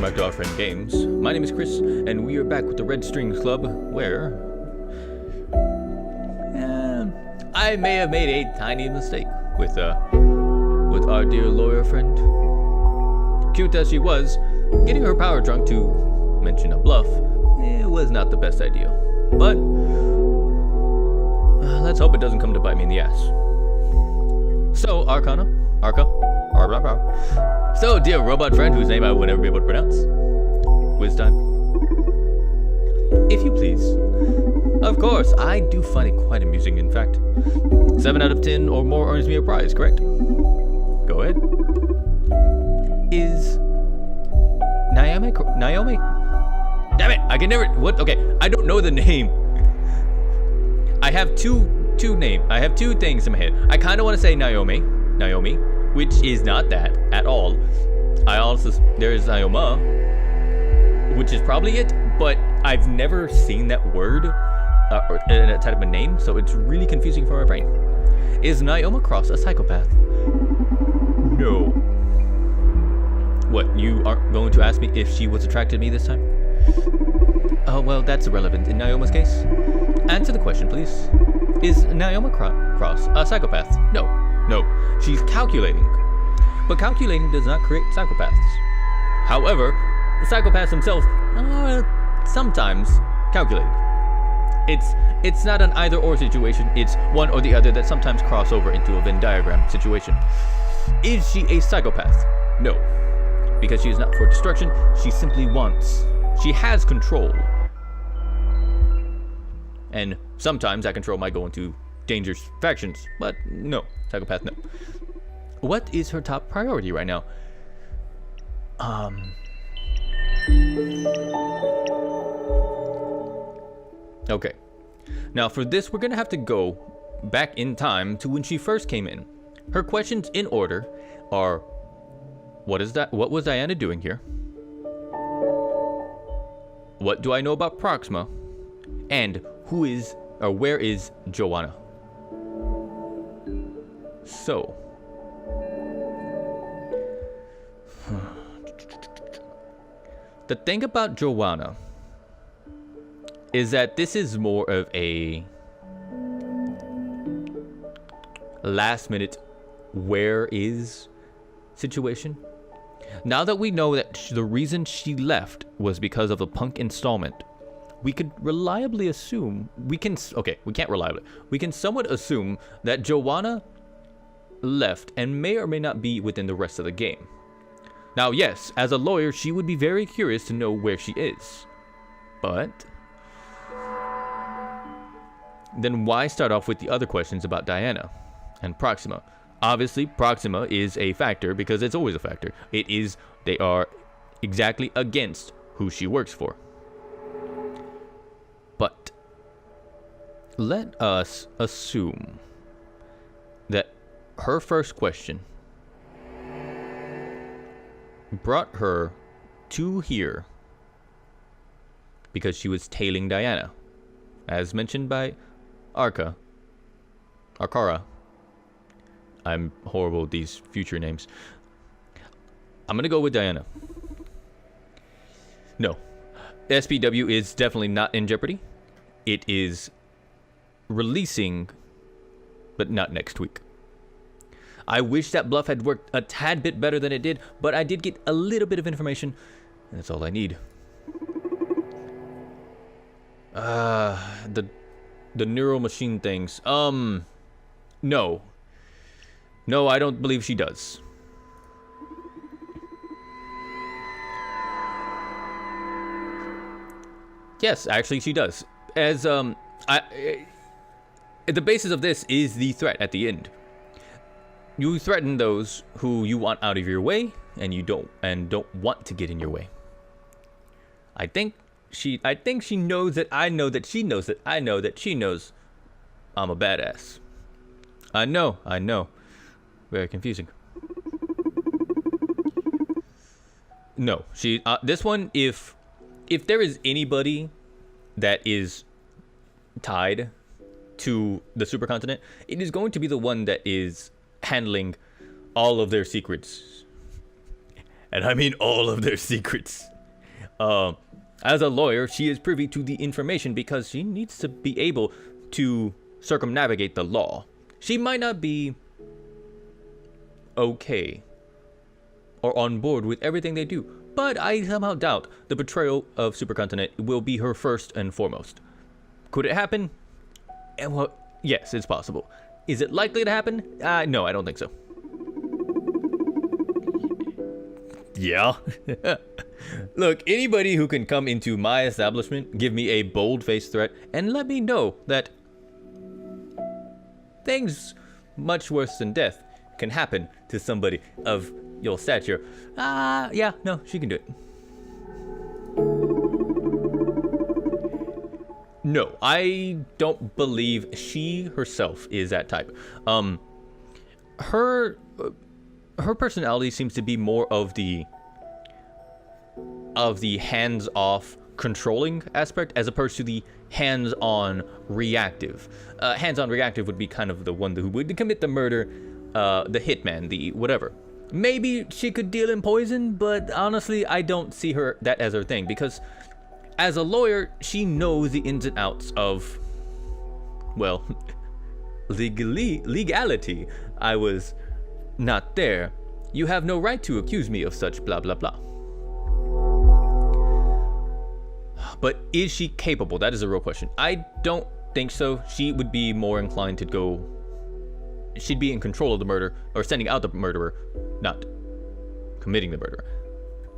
back to Our Friend Games. My name is Chris, and we are back with the Red Strings Club, where I may have made a tiny mistake with our dear lawyer friend. Cute as she was, getting her power drunk to mention a bluff, it was not the best idea. But let's hope it doesn't come to bite me in the ass. So, Arca. So, dear robot friend, whose name I will never be able to pronounce, quiz time. If you please. Of course, I do find it quite amusing, in fact. 7 out of 10 or more earns me a prize, correct? Go ahead. Is Naomi? Damn it, I can never, what? Okay, I don't know the name. I have two names. I have two things in my head. I kind of want to say Naomi, which is not that at all. There's Ioma, which is probably it, but I've never seen that word in a type of a name, so it's really confusing for my brain. Is Naoma Cross a psychopath? No. What, you aren't going to ask me if she was attracted to me this time? Oh, well, that's irrelevant in Naoma's case. Answer the question, please. Is Naoma Cross a psychopath? No. She's calculating. But calculating does not create psychopaths. However, psychopaths themselves are sometimes calculating. It's not an either-or situation, it's one or the other that sometimes cross over into a Venn diagram situation. Is she a psychopath? No. Because she is not for destruction, she simply wants. She has control. And sometimes that control might go into dangerous factions, but no, psychopath, no. What is her top priority right now? Okay. Now for this, we're gonna have to go back in time to when she first came in. Her questions in order are, what was Diana doing here? What do I know about Proxima? And where is Joanna? So, the thing about Joanna is that this is more of a last minute where is situation. Now that we know that the reason she left was because of the punk installment, we could reliably assume, we can't reliably, we can somewhat assume that Joanna left and may or may not be within the rest of the game. Now, yes, as a lawyer, she would be very curious to know where she is. But then why start off with the other questions about Diana and Proxima? Obviously, Proxima is a factor because it's always a factor. They are exactly against who she works for. But let us assume that her first question brought her to here because she was tailing Diana, as mentioned by Arcara. I'm horrible with these future names. I'm gonna go with Diana. No. SPW is definitely not in jeopardy. It is releasing, but not next week. I wish that bluff had worked a tad bit better than it did, but I did get a little bit of information, and that's all I need. The neural machine things. No. No, I don't believe she does. Yes, actually she does. As the basis of this is the threat at the end. You threaten those who you want out of your way, and don't want to get in your way. I think she knows that I know that she knows that I know that she knows I'm a badass. I know. Very confusing. No, this one, if there is anybody that is tied to the supercontinent, it is going to be the one that is handling all of their secrets. And I mean all of their secrets. As a lawyer, she is privy to the information because she needs to be able to circumnavigate the law. She might not be okay or on board with everything they do, but I somehow doubt the betrayal of Supercontinent will be her first and foremost. Could it happen? Well, yes, it's possible. Is it likely to happen? No, I don't think so. Yeah. Look, anybody who can come into my establishment, give me a bold-faced threat, and let me know that things much worse than death can happen to somebody of your stature. Yeah, no, she can do it. No, I don't believe she herself is that type. Her personality seems to be more of the hands-off controlling aspect as opposed to the hands-on reactive. Hands-on reactive would be kind of the one who would commit the murder, the hitman, the whatever. Maybe she could deal in poison, but honestly, I don't see that as her thing, because as a lawyer, she knows the ins and outs of, well, legality. I was not there. You have no right to accuse me of such blah blah blah. But is she capable? That is a real question. I don't think so. She would be more inclined to go... She'd be in control of the murder, or sending out the murderer, not committing the murder.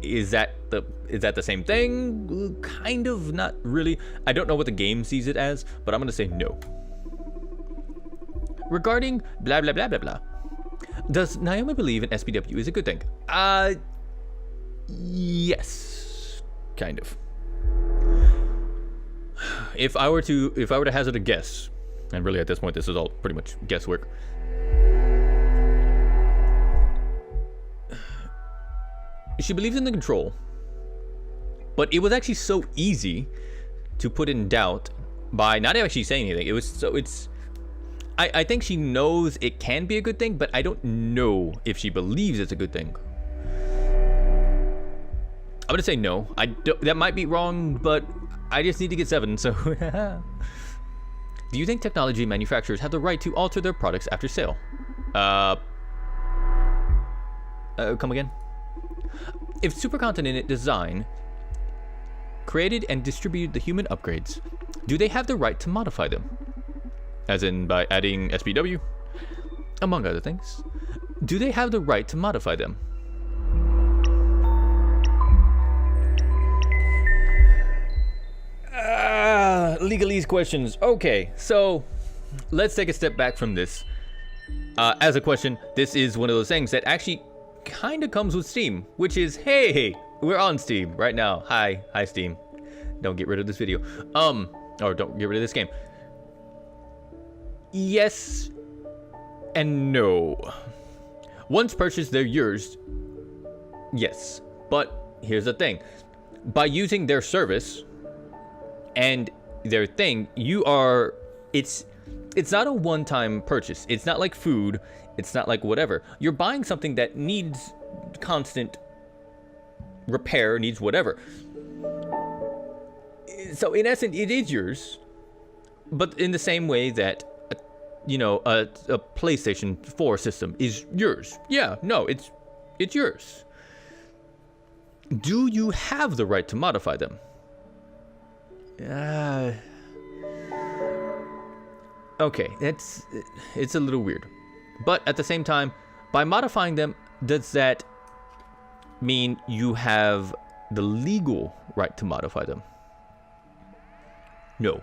Is that the same thing? Kind of, not really. I don't know what the game sees it as, but I'm gonna say no. Regarding blah blah blah blah blah, does Naomi believe in SPW is a good thing? Yes, kind of. If I were to hazard a guess, and really at this point this is all pretty much guesswork. She believes in the control, but it was actually so easy to put in doubt by not actually saying anything. I think she knows it can be a good thing, but I don't know if she believes it's a good thing. I'm gonna say no. That might be wrong, but I just need to get 7, so... Do you think technology manufacturers have the right to alter their products after sale? Come again? If Supercontinent Design created and distributed the human upgrades, do they have the right to modify them? As in by adding SPW? Among other things. Do they have the right to modify them? Legalese questions. Okay, so let's take a step back from this. As a question, this is one of those things that actually kind of comes with Steam, which is, hey, we're on Steam right now. Hi Steam. Don't get rid of this video. Or don't get rid of this game. Yes and no. Once purchased, they're yours. Yes, but here's the thing. By using their service and their thing, it's not a one-time purchase. It's not like food. It's not like whatever. You're buying something that needs constant repair, needs whatever. So in essence, it is yours, but in the same way that a PlayStation 4 system is yours. Yeah, no, it's yours. Do you have the right to modify them? Okay, it's a little weird. But at the same time, by modifying them, does that mean you have the legal right to modify them? No.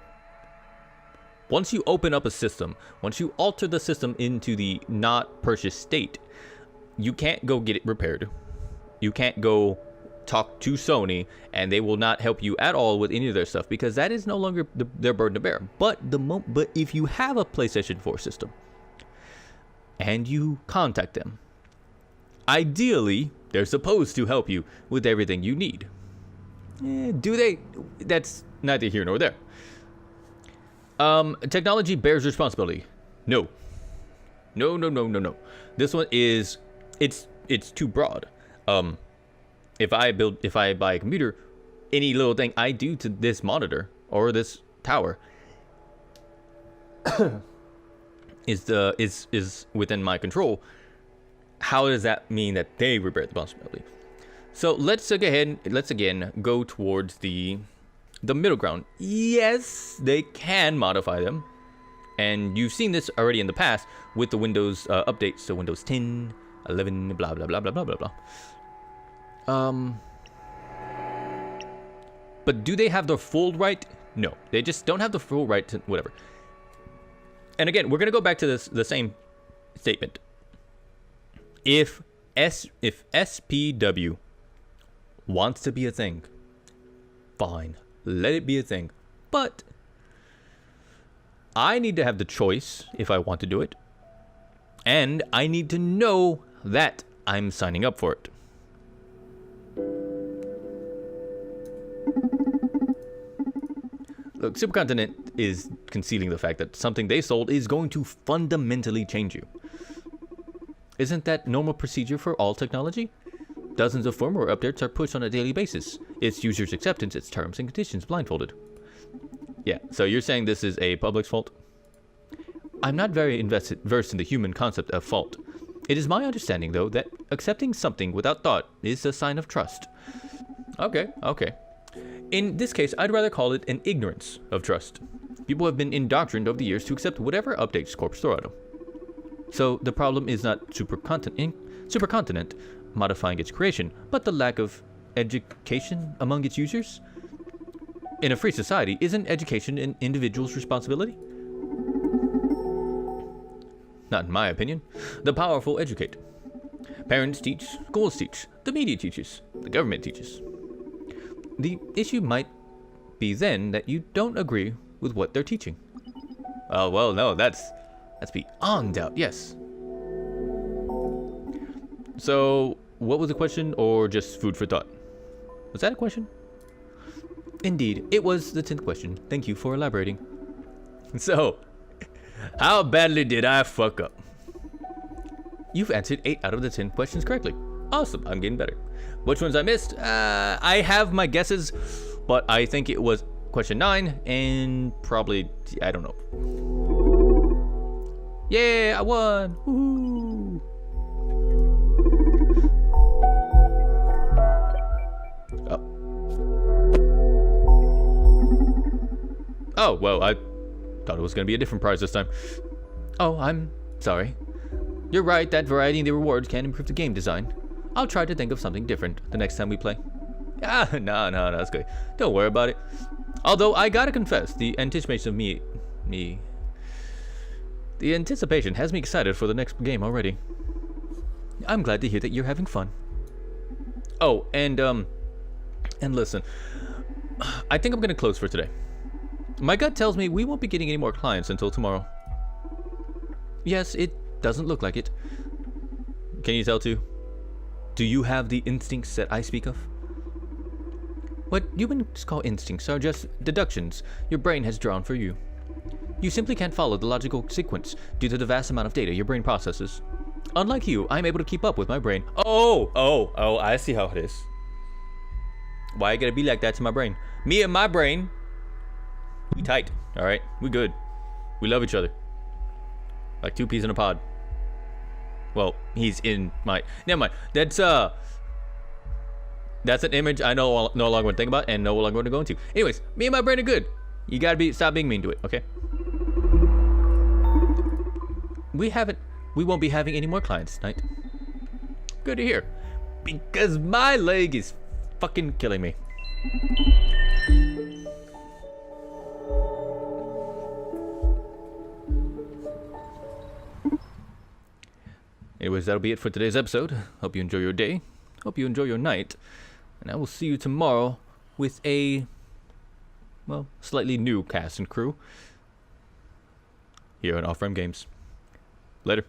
Once you open up a system, once you alter the system into the not purchased state, you can't go get it repaired. You can't go talk to Sony and they will not help you at all with any of their stuff because that is no longer their burden to bear. But if you have a PlayStation 4 system and you contact them, ideally they're supposed to help you with everything you need. Do they? That's neither here nor there. Technology bears responsibility. No. No. This one is, it's too broad. If I buy a computer, any little thing I do to this monitor or this tower is within my control, how does that mean that they will bear the responsibility? So let's again go towards the middle ground. Yes, they can modify them, and you've seen this already in the past with the Windows updates, so Windows 10, 11, blah blah blah blah blah blah blah. But do they have the full right? No, they just don't have the full right to whatever. And again, we're gonna go back to the same statement. If SPW wants to be a thing, fine, let it be a thing. But I need to have the choice if I want to do it, and I need to know that I'm signing up for it. Look, Supercontinent is concealing the fact that something they sold is going to fundamentally change you. Isn't that normal procedure for all technology? Dozens of firmware updates are pushed on a daily basis. It's users' acceptance, its terms and conditions blindfolded. Yeah, so you're saying this is a public's fault? I'm not very versed in the human concept of fault. It is my understanding, though, that accepting something without thought is a sign of trust. Okay. In this case, I'd rather call it an ignorance of trust. People have been indoctrined over the years to accept whatever updates corps throw at them. So the problem is not Supercontinent modifying its creation, but the lack of education among its users? In a free society, isn't education an individual's responsibility? Not in my opinion. The powerful educate. Parents teach, schools teach, the media teaches, the government teaches. The issue might be then that you don't agree with what they're teaching. Oh, well, no, that's beyond doubt, yes. So, what was the question, or just food for thought? Was that a question? Indeed, it was the 10th question. Thank you for elaborating. So, how badly did I fuck up? You've answered 8 out of the 10 questions correctly. Awesome, I'm getting better. Which ones I missed? I have my guesses, but I think it was question 9 and probably, I don't know. Yeah, I won! Woohoo! Oh, well, I thought it was going to be a different prize this time. Oh, I'm sorry. You're right that variety in the rewards can improve the game design. I'll try to think of something different the next time we play. No, that's good. Don't worry about it. Although, I gotta confess, the anticipation of the anticipation has me excited for the next game already. I'm glad to hear that you're having fun. Oh, and listen. I think I'm gonna close for today. My gut tells me we won't be getting any more clients until tomorrow. Yes, it doesn't look like it. Can you tell too? Do you have the instincts that I speak of? What humans call instincts are just deductions your brain has drawn for you. You simply can't follow the logical sequence due to the vast amount of data your brain processes. Unlike you, I'm able to keep up with my brain. Oh, I see how it is. Why you gotta be like that to my brain? Me and my brain, we tight, alright? We good. We love each other. Like 2 peas in a pod. Well, he's in my... Never mind. That's an image I no longer want to think about and no longer want to go into. Anyways, me and my brain are good. You gotta stop being mean to it, okay? We won't be having any more clients tonight. Good to hear. Because my leg is fucking killing me. Anyways, that'll be it for today's episode. Hope you enjoy your day. Hope you enjoy your night. And I will see you tomorrow with a, well, slightly new cast and crew here on Off-Frame Games. Later.